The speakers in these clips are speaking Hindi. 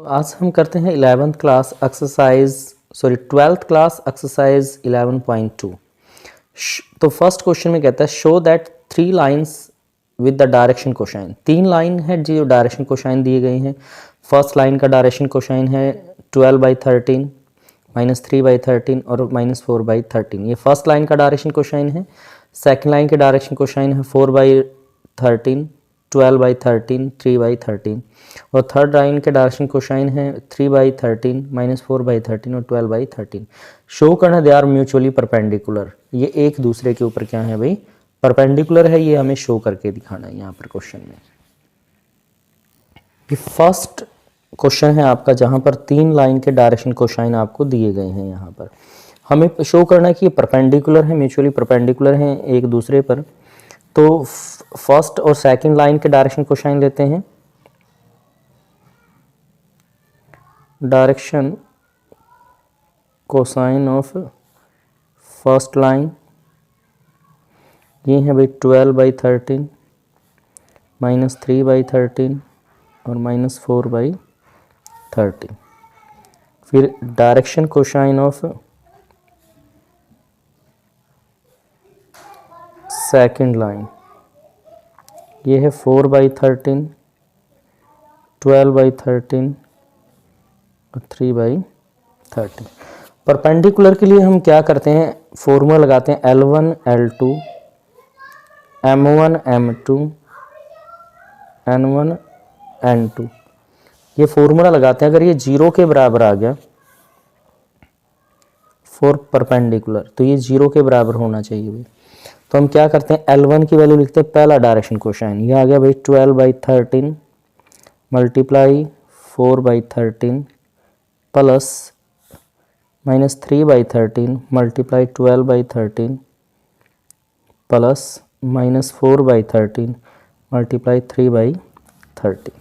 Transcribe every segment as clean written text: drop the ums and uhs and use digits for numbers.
आज हम करते हैं 11th class twelfth class exercise 11.2। तो फर्स्ट क्वेश्चन में कहता है show that 3 lines with the direction cosine. 3 line है जो डायरेक्शन कोसाइन दिए गए हैं। फर्स्ट लाइन का डायरेक्शन कोसाइन है 12/13 -3/13 और -4/13। ये फर्स्ट लाइन का डायरेक्शन कोसाइन है। सेकंड लाइन के डायरेक्शन कोसाइन है 4/13 12/13 3/13 और थर्ड लाइन के डायरेक्शन कोसाइन है 3/13 -4/13 और 12/13। शो करना दे आर म्यूचुअली परपेंडिकुलर। ये एक दूसरे के ऊपर क्या है भाई, परपेंडिकुलर है। ये हमें शो करके दिखाना है यहाँ पर क्वेश्चन में। ये फर्स्ट क्वेश्चन है आपका जहाँ पर 3 लाइन के डायरेक्शन कोसाइन आपको दिए गए हैं। यहाँ पर हमें शो करना है कि ये परपेंडिकुलर है, म्यूचुअली परपेंडिकुलर हैं एक दूसरे पर। तो फर्स्ट और सेकंड लाइन के डायरेक्शन कोसाइन लेते हैं। Direction cosine of first line ये है भाई 12/13 -3/13 और -4/13। फिर direction cosine of second line ये है 4/13 12/13 और 3/13। परपेंडिकुलर के लिए हम क्या करते हैं, फॉर्मूला लगाते हैं L1 L2 M1 M2 N1 N2। ये फॉर्मूला लगाते हैं। अगर ये 0 के बराबर आ गया फॉर परपेंडिकुलर तो ये 0 के बराबर होना चाहिए भाई। तो हम क्या करते हैं, L1 की वैल्यू लिखते हैं पहला डायरेक्शन कोसाइन। ये आ गया भाई 12/13 multiply 4/13 plus -3/13 multiply 12/13 plus -4/13 multiply 3/13।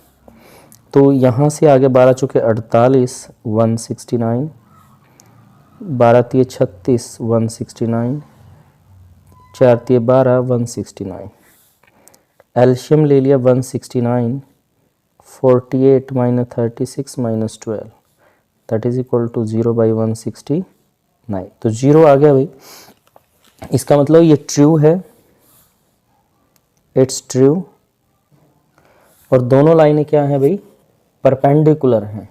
तो यहाँ से आगे 12 चुके 48 169 12 तिये 36 169 4 तिये 12 169। एलशियम ले लिया 169 48 -36 -12 दैट इज इक्वल टू 0/169। तो 0 आ गया भाई। इसका मतलब ये ट्रू है, इट्स ट्रू। और दोनों लाइनें क्या हैं भाई, परपेंडिकुलर हैं।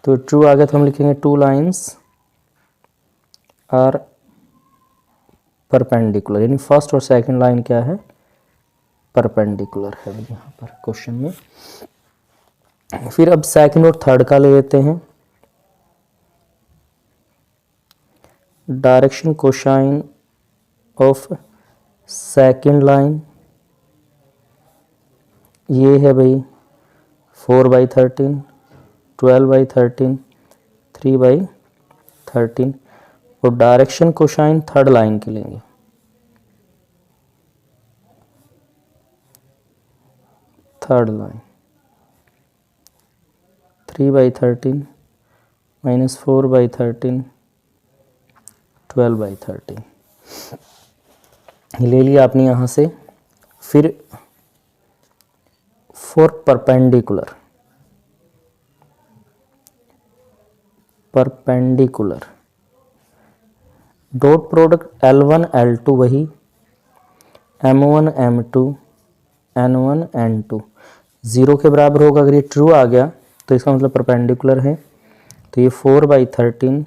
तो ट्रू आ गया तो हम लिखेंगे 2 लाइन्स आर परपेंडिकुलर, यानी फर्स्ट और सेकंड लाइन क्या है, परपेंडिकुलर है यहाँ पर क्वेश्चन में। फिर अब सेकंड और थर्ड का ले लेते हैं। Direction cosine of second line ये है भाई 4/13 12/13 3/13 और डायरेक्शन कोसाइन थर्ड लाइन के लेंगे। थर्ड लाइन 3/13 -4/13 12/13 ले लिया आपने यहाँ से। फिर for perpendicular dot product L1 L2 वही M1 M2 N1 N2 0 के बराबर होगा। अगर ये ट्रू आ गया तो इसका मतलब परपेंडिकुलर है। तो ये 4/13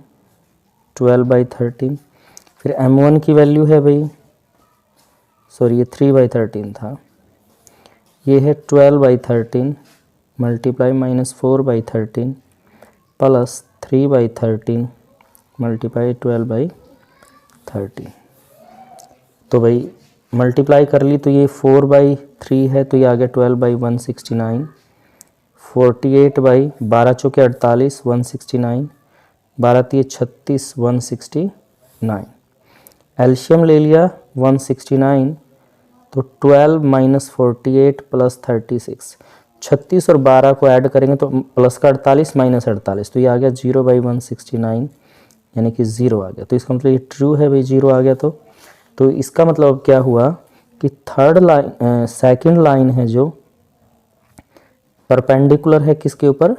12/13। फिर M1 की वैल्यू है भाई, सॉरी ये 3/13 था, ये है 12/13 मल्टीप्लाई -4/13 प्लस 3/13 मल्टीप्लाई 12/13। तो भाई मल्टीप्लाई कर ली तो ये 4/3 है तो ये आ गया 12/169 48/12 चौके 48 169 12 तिये 36 169। एल्शियम ले लिया 169 तो 12 -48 प्लस 36 36 और 12 को ऐड करेंगे तो प्लस का 48 -48 तो ये आ गया 0/169 यानी कि 0 आ गया। तो इसका मतलब ये ट्रू है भाई, 0 आ गया। तो इसका मतलब क्या हुआ कि थर्ड लाइन सेकंड लाइन है जो परपेंडिकुलर है किसके ऊपर,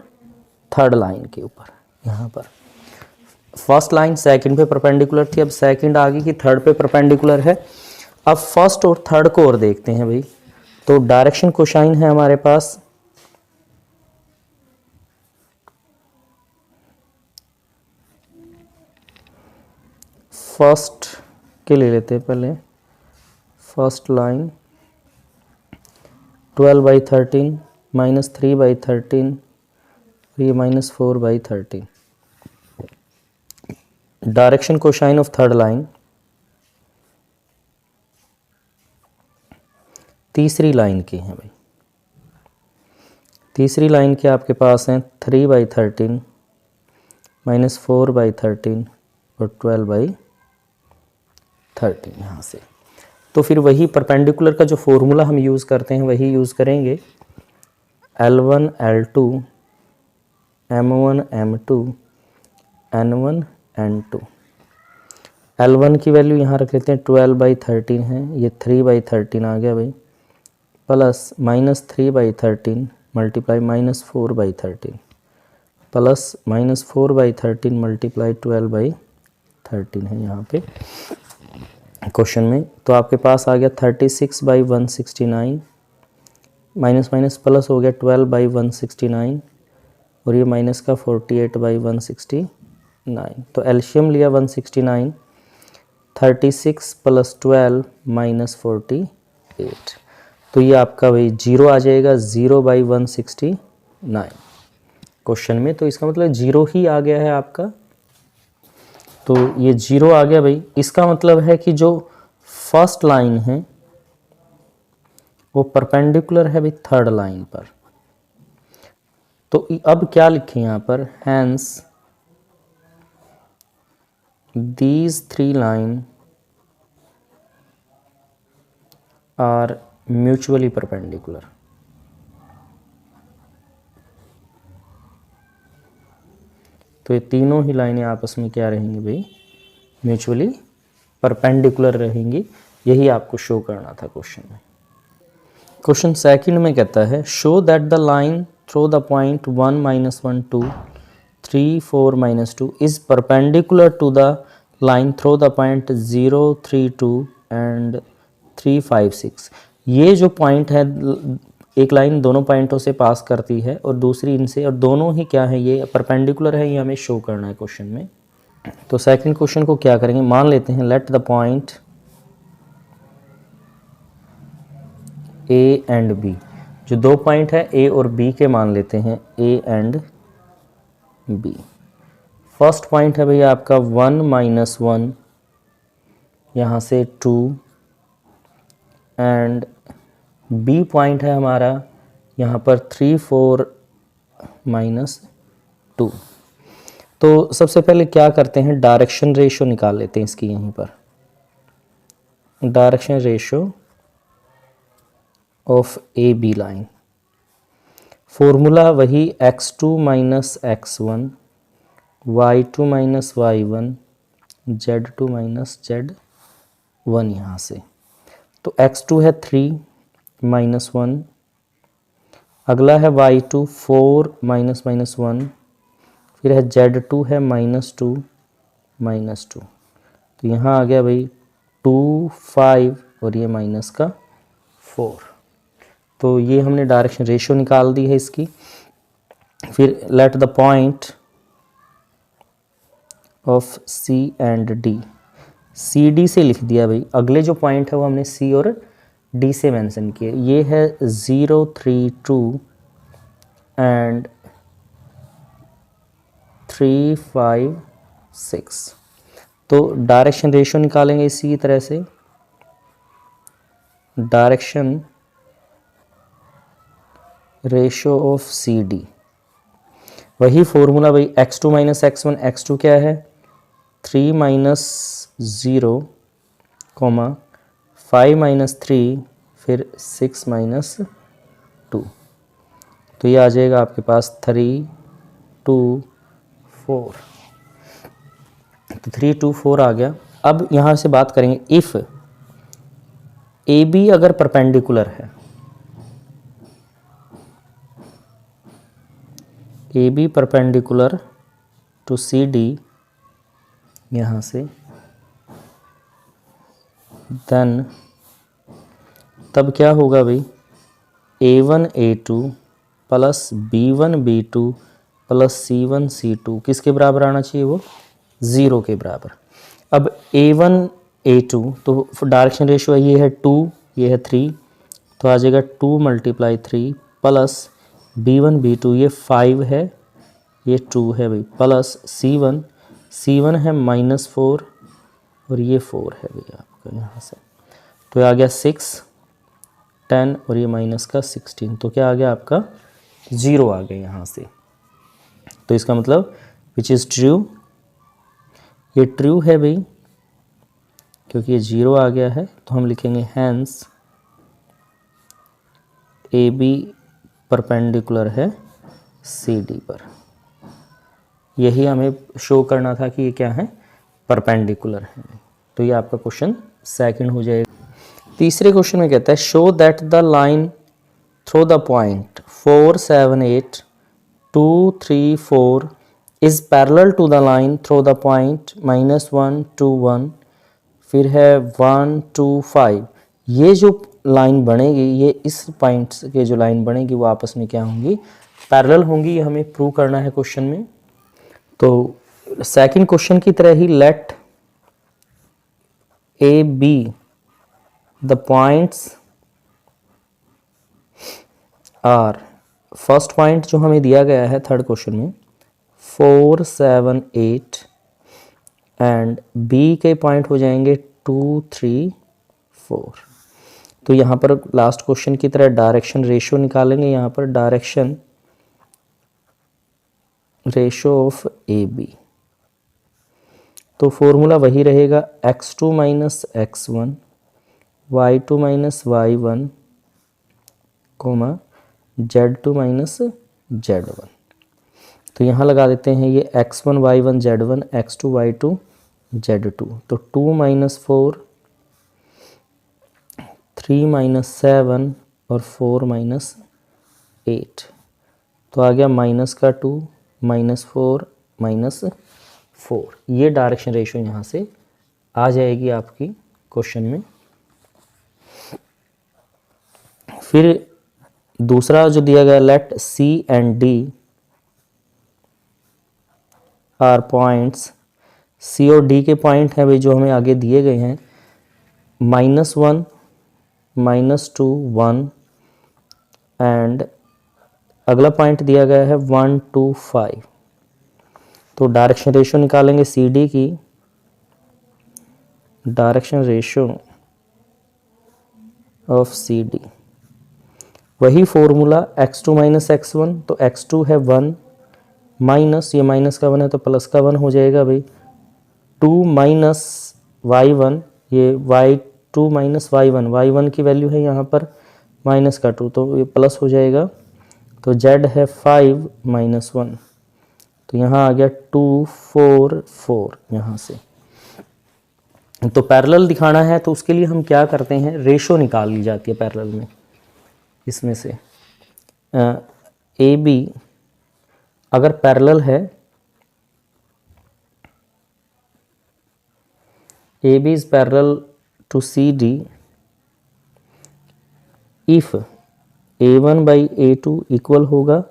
थर्ड लाइन के ऊपर। यहाँ पर फर्स्ट लाइन सेकंड पे परपेंडिकुलर थी, अब सेकंड आ गई कि थर्ड पे परपेंडिकुलर है। अब फर्स्ट और थर्ड को और देखते हैं भाई। तो डायरेक्शन कोसाइन है हमारे पास फर्स्ट के ले लेते हैं पहले। फर्स्ट लाइन 12/13 -3/13, ये -4/13। Direction cosine of third line तीसरी लाइन की है भाई। तीसरी लाइन के आपके पास हैं 3/13 -4/13 और 12/13 यहाँ से। तो फिर वही परपेंडिकुलर का जो फॉर्मूला हम यूज़ करते हैं वही यूज़ करेंगे। L1 L2 M1 M2 N1 N2। L1 की वैल्यू यहाँ रख लेते हैं 12/13 है, ये 3/13 आ गया भाई, प्लस -3/13 मल्टीप्लाई -4/13 प्लस -4/13 मल्टीप्लाई 12/13 है यहाँ पे क्वेश्चन में। तो आपके पास आ गया 36/169, माइनस माइनस प्लस हो गया 12/169 और ये माइनस का 48/169। तो एलसीएम लिया 169, 36 + 12 -48। तो ये आपका भाई 0 आ जाएगा 0/169 क्वेश्चन में। तो इसका मतलब 0 ही आ गया है आपका। तो ये 0 आ गया भाई। इसका मतलब है कि जो फर्स्ट लाइन है वो परपेंडिकुलर है भाई थर्ड लाइन पर। तो अब क्या लिखें यहाँ पर, hence these 3 line are mutually perpendicular. तो ये तीनों ही लाइनें आपस में क्या रहेंगी भाई, म्यूचुअली परपेंडिकुलर रहेंगी। यही आपको शो करना था क्वेश्चन में। क्वेश्चन सेकंड में कहता है show that the line through the point 1 -1 2 3 4 -2 is perpendicular to the line through the point 0 3 2 and 3 5 6। ये जो पॉइंट है, एक लाइन दोनों पॉइंटों से पास करती है और दूसरी इनसे, और दोनों ही क्या है, ये परपेंडिकुलर है, ये हमें शो करना है क्वेश्चन में। तो सेकंड क्वेश्चन को क्या करेंगे, मान लेते हैं let the point A and B, जो दो पॉइंट है ए और बी के मान लेते हैं A and B. First point है भैया आपका 1 -1, यहाँ से 2 एंड बी पॉइंट है हमारा यहाँ पर 3 4 -2। तो सबसे पहले क्या करते हैं, डायरेक्शन रेशो निकाल लेते हैं इसकी। यहीं पर direction ratio of A B line, formula वही x2 - x1 y2 - y1 z2 - z1 यहाँ से। तो x2 है 3 -1, अगला है y2 4 -1, फिर है z2 है -2 -2। तो यहाँ आ गया भाई 2 5 और ये माइनस का 4। तो ये हमने डायरेक्शन रेशियो निकाल दी है इसकी। फिर let the point of C and D, C D से लिख दिया भाई। अगले जो पॉइंट है वो हमने सी और डी से मेंशन किए। ये है 0 3 2 एंड 3 5 6। तो डायरेक्शन रेशियो निकालेंगे इसी तरह से, direction ratio of C D, वही फॉर्मूला भाई x2 - x1। x2 क्या है 3 -0, 5 - 3, फिर 6 -2। तो ये आ जाएगा आपके पास 3 2 4। तो 3 2 4 आ गया। अब यहाँ से बात करेंगे इफ़ ए बी अगर परपेंडिकुलर है, A B perpendicular to C D यहाँ से, देन तब क्या होगा भाई, A1 A2 plus B1 B2 plus C1 C2 किसके बराबर आना चाहिए, वो 0 के बराबर। अब A1 A2 तो डायरेक्शन रेशियो ये है 2, ये है 3, तो आ जाएगा 2 × 3 प्लस B1 B2 ये 5 है, ये 2 है भाई, प्लस C1 है -4 और ये 4 है भाई आपका यहाँ से, तो आ गया 6 10 और ये माइनस का 16, तो क्या आ गया आपका 0 आ गया यहाँ से। तो इसका मतलब विच इज़ ट्रू, ये ट्रू है भाई क्योंकि ये 0 आ गया है, तो हम लिखेंगे हैंस ए बी परपेंडिकुलर है सी डी पर। यही हमें शो करना था कि ये क्या है, परपेंडिकुलर है। तो ये आपका क्वेश्चन सेकंड हो जाएगा। तीसरे क्वेश्चन में कहता है show that the line through the point 4 7 8 2 3 4 is parallel to the line through the point -1 2 1, फिर है 1 2 5। ये जो लाइन बनेगी, ये इस पॉइंट के जो लाइन बनेगी वो आपस में क्या होंगी, पैरेलल होंगी। ये हमें प्रूव करना है क्वेश्चन में। तो सेकंड क्वेश्चन की तरह ही let A B the points are, first point जो हमें दिया गया है थर्ड क्वेश्चन में 4 7 8 एंड बी के पॉइंट हो जाएंगे 2 3 4। तो यहाँ पर लास्ट क्वेश्चन की तरह डायरेक्शन रेशियो निकालेंगे। यहाँ पर direction ratio of A B, तो फॉर्मूला वही रहेगा x2 minus x1 y2 minus y1 z2 minus z1। तो यहाँ लगा देते हैं ये x1 y1 z1 x2 y2 z2, तो 2 माइनस 4 3 माइनस 7 और 4 माइनस 8, तो आ गया माइनस का 2 माइनस 4 माइनस 4। ये डायरेक्शन रेशियो यहाँ से आ जाएगी आपकी क्वेश्चन में। फिर दूसरा जो दिया गया let C and D are points, C और डी के पॉइंट हैं भाई जो हमें आगे दिए गए हैं -1 -2 1 एंड अगला पॉइंट दिया गया है 1 2 5। तो डायरेक्शन रेशियो निकालेंगे सी डी की, direction ratio of C D वही फॉर्मूला x2 माइनस x1, तो x2 है 1 माइनस, ये माइनस का 1 है तो प्लस का 1 हो जाएगा भाई, 2 माइनस y1, ये y2 माइनस y1 की वैल्यू है यहाँ पर माइनस का 2, तो ये प्लस हो जाएगा। तो z है 5 माइनस 1, तो यहाँ आ गया 2 4 4 यहाँ से। तो पैरेलल दिखाना है तो उसके लिए हम क्या करते हैं, रेशो निकाल ली जाती है पैरेलल में। इसमें से ए बी अगर पैरेलल है, A B is parallel to C D if A1 by A2 equal होगा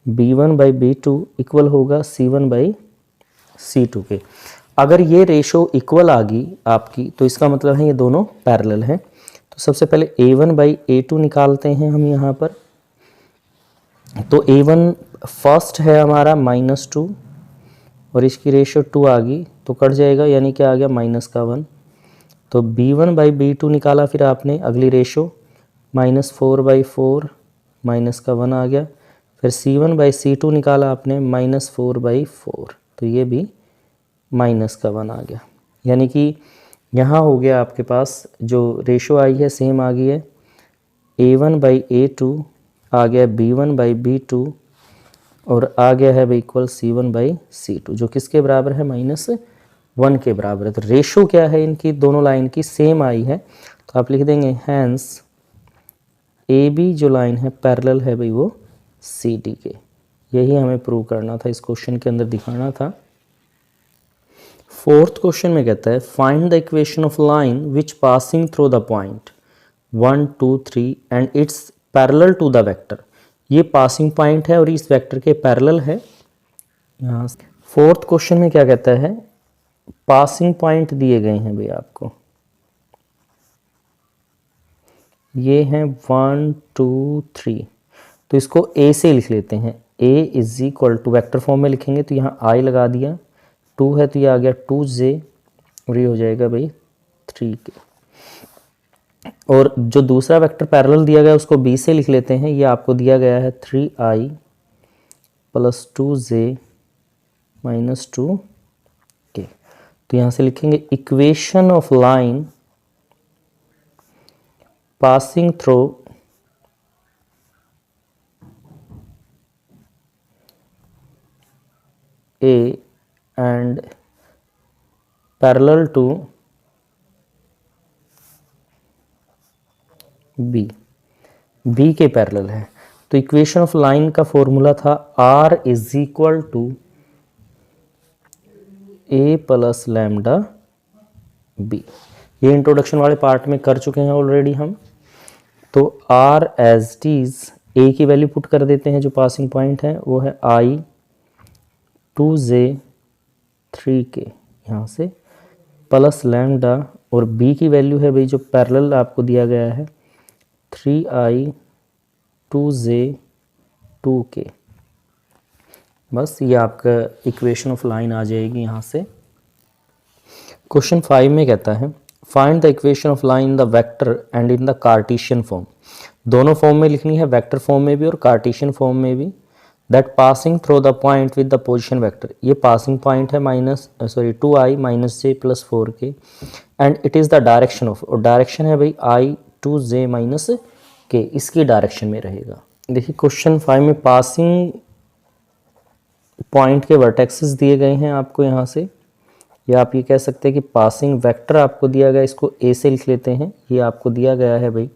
B1 बाई B2 इक्वल होगा C1 बाई C2 के। अगर ये रेशो इक्वल आ गई आपकी तो इसका मतलब है ये दोनों पैरेलल हैं। तो सबसे पहले A1 बाई A2 निकालते हैं हम यहाँ पर। तो A1 फर्स्ट है हमारा -2 और इसकी रेशो 2 आ गई तो कट जाएगा, यानी कि आ गया माइनस का 1। तो B1 बाई B2 निकाला फिर आपने, अगली रेशो -4 बाई 4 माइनस का 1 आ गया। फिर C1 बाई C2 निकाला आपने -4 बाई 4, तो ये भी माइनस का 1 आ गया। यानी कि यहाँ हो गया आपके पास जो रेशो आई है सेम आ गई है, A1 बाई A2 आ गया B1 बाई B2 और आ गया है इक्वल C1 बाई C2, जो किसके बराबर है -1 के बराबर है। तो रेशो क्या है इनकी, दोनों लाइन की सेम आई है। तो तो आप लिख देंगे हैंस ए बी जो लाइन है पैरेलल है भाई वो सी डी के। यही हमें प्रूव करना था, इस क्वेश्चन के अंदर दिखाना था। फोर्थ क्वेश्चन में कहता है find the equation of line which passing through the point 1 2 3 and it's parallel to the vector. ये पासिंग पॉइंट है और इस वेक्टर के पैरेलल है। यहाँ फोर्थ क्वेश्चन में क्या कहता है, पासिंग पॉइंट दिए गए हैं भाई आपको, ये हैं 1 2 3। तो इसको ए से लिख लेते हैं, A is equal to vector form में लिखेंगे तो यहाँ आई लगा दिया, 2 है तो ये आ गया 2j और ये हो जाएगा भाई 3k। और जो दूसरा वेक्टर पैरेलल दिया गया उसको b से लिख लेते हैं, ये आपको दिया गया है 3i plus 2j minus 2k। तो यहाँ से लिखेंगे equation of line passing through a and parallel to b के पैरेलल है। तो इक्वेशन ऑफ लाइन का फॉर्मूला था r is equal to a plus lambda b। ये इंट्रोडक्शन वाले पार्ट में कर चुके हैं ऑलरेडी हम। तो r as it is a की वैल्यू पुट कर देते हैं, जो पासिंग पॉइंट है वो है i 2j 3k यहाँ से प्लस लैम्डा, और b की वैल्यू है भाई जो पैरेलल आपको दिया गया है 3i 2j 2k। बस ये आपका इक्वेशन ऑफ लाइन आ जाएगी यहाँ से। क्वेश्चन 5 में कहता है find the equation of line in the vector and in the Cartesian form. दोनों फॉर्म में लिखनी है, वेक्टर फॉर्म में भी और कार्टेशियन फॉर्म में भी। That passing through the point with the position vector, ये पासिंग पॉइंट है 2i minus j plus 4k and it is the direction of, और डायरेक्शन है भाई i 2j माइनस k, इसकी डायरेक्शन में रहेगा। देखिए क्वेश्चन 5 में पासिंग पॉइंट के वर्टेक्सेस दिए गए हैं आपको यहाँ से, या आप ये कह सकते हैं कि पासिंग वेक्टर आपको दिया गया, इसको a से लिख लेते हैं। ये आपको दिया गया है भाई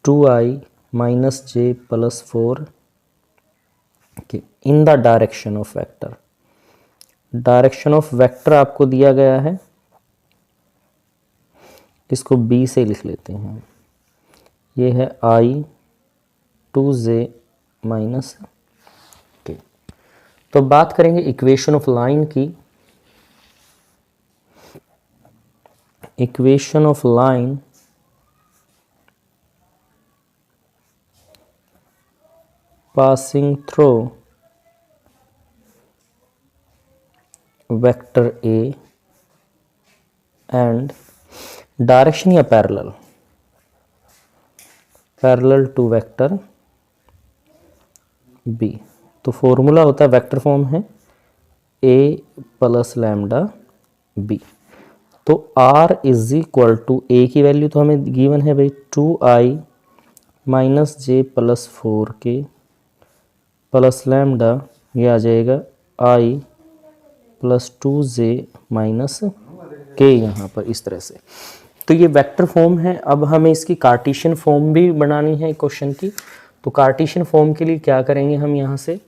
2i minus j plus 4 in the direction of vector. Direction of vector आपको दिया गया है, इसको b से लिख लेते हैं। ये है i 2j माइनस k। तो बात करेंगे इक्वेशन ऑफ लाइन की। Equation of line passing through vector A and direction या पैरेलल टू वेक्टर B। तो फॉर्मूला होता है, वेक्टर फॉर्म है A प्लस लैम्डा B। तो R is equal to A की वैल्यू तो हमें गिवन है भाई 2i minus j plus 4k plus lambda, ये आ जाएगा i plus 2j minus k यहाँ पर इस तरह से। तो ये वेक्टर फॉर्म है। अब हमें इसकी कार्टेशियन फॉर्म भी बनानी है क्वेश्चन की। तो कार्टेशियन फॉर्म के लिए क्या करेंगे हम यहाँ से,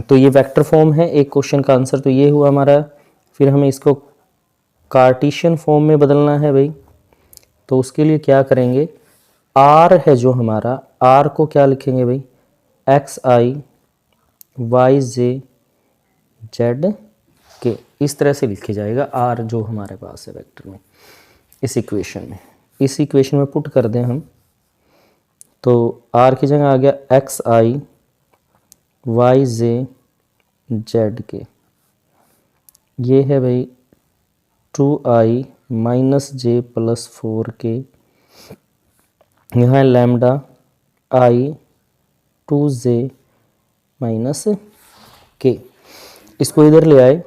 तो ये वेक्टर फॉर्म है, एक क्वेश्चन का आंसर तो ये हुआ हमारा। फिर हमें इसको कार्टेशियन फॉर्म में बदलना है भाई। तो उसके लिए क्या करेंगे, r है जो हमारा, r को क्या लिखेंगे भाई xi yj zk, इस तरह से लिखे जाएगा r जो हमारे पास है वेक्टर में इस इक्वेशन में। इस इक्वेशन में पुट कर दें हम, तो r की जगह आ गया xi yj zk। ये है भाई 2i minus j plus 4k, यहाँ lambda i 2j minus k। इसको इधर ले आए,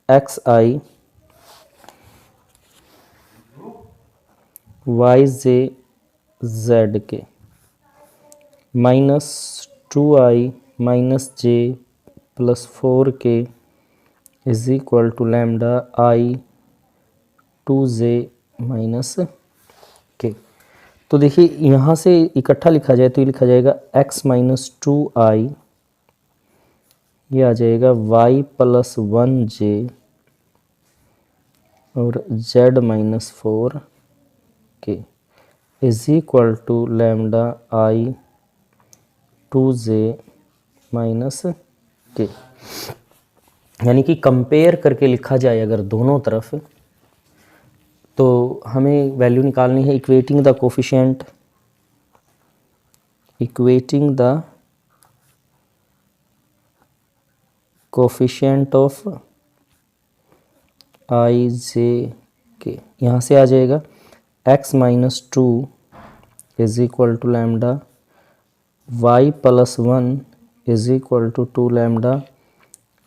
xi yj zk minus 2i minus j plus 4k is equal to lambda i 2j minus k. तो देखिए यहाँ से इकट्ठा लिखा जाए तो ये लिखा जाएगा x माइनस 2i, ये आ जाएगा y प्लस 1j और z minus 4k is equal to lambda i 2j minus k. यानी कि कंपेयर करके लिखा जाए अगर दोनों तरफ, तो हमें वैल्यू निकालनी है equating the coefficient, equating the coefficient of i j k. यहाँ से आ जाएगा x minus 2 is equal to lambda y plus 1 is equal to 2 lambda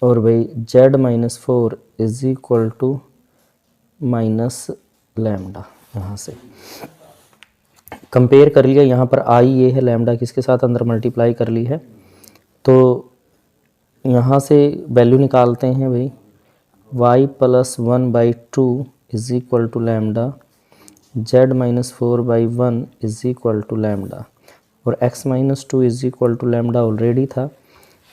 और भाई z minus 4 is equal to minus lambda. यहाँ से कंपेयर कर लिया, यहाँ पर i ये है, लैम्डा किसके साथ अंदर मल्टीप्लाई कर ली है, तो यहाँ से वैल्यू निकालते हैं भाई y plus 1/2 is equal to lambda, z minus 4/1 is equal to lambda और x minus 2 is equal to lambda already था,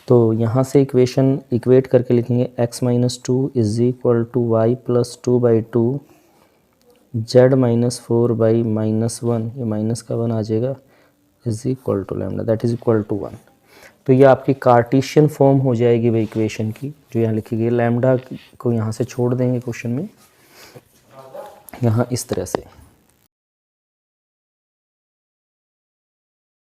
तो यहाँ से इक्वेशन इक्वेट करके लिखेंगे x minus 2 is equal to y plus 2/2 z minus 4/-1, ये माइनस का 1 आ जाएगा, is equal to lambda that is equal to 1। तो ये आपकी कार्टेशियन फॉर्म हो जाएगी भाई इक्वेशन की, जो यहाँ लिखी गई। लैम्डा को यहाँ से छोड़ देंगे क्वेश्चन में, यहाँ इस तरह से।